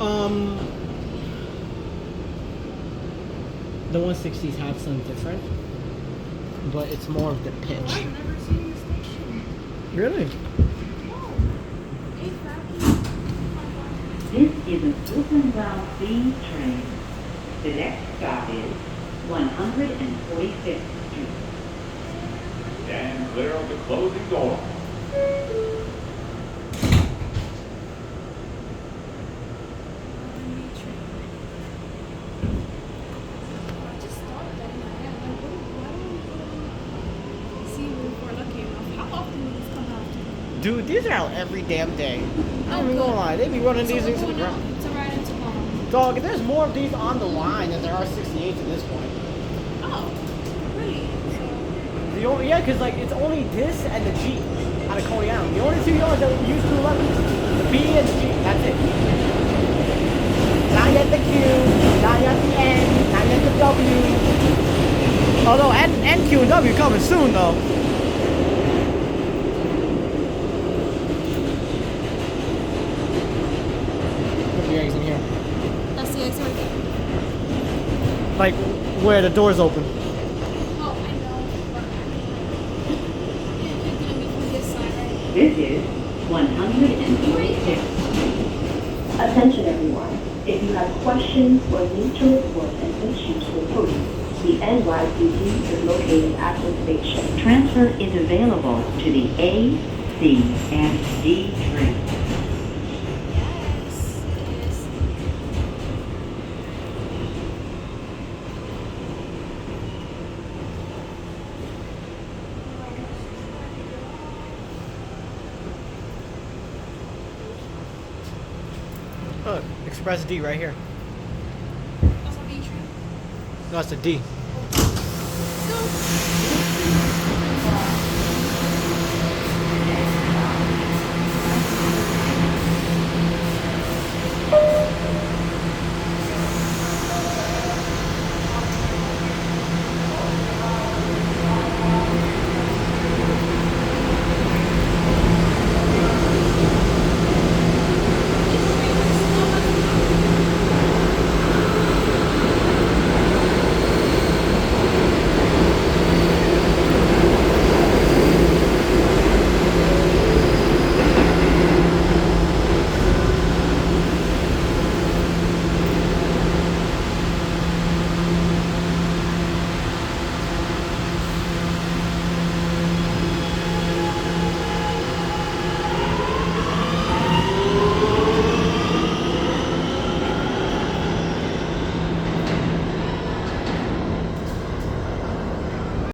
Um, the 160s have some different, but it's more of the Oh, pitch. I've never seen this station. Really? No. This is a Brooklyn-bound B train. The next stop is 145th Street. Stand clear of the closing door. I just thought that in my head. Like, why don't we see before that came off? How often do these come out? Dude, these are out every damn day. I'm good. not gonna lie, they be running So these we're things to the going ground. out to ride into Palm. Dog, there's more of these on the line than there are 68s at this point. Oh, really? The only, yeah, because like it's only this and the Jeep out of Coney Island. The only two yards that we use 211s, the B and the Jeep. That's it. Not yet the Q, not yet the N, not yet the W. Although N, Q, and W coming soon though. Put the eggs in here. That's the exit right there. Like where the doors open. Oh, I know. But you're gonna be from this side, right? This is 146th. Attention everyone. If you have questions or need to report an issue to the police, the NYPD is located at the station. Transfer is available to the A, C, and D train. Yes. Yes. Look, Express D right here. That's a B train. No, it's a D. Let's go.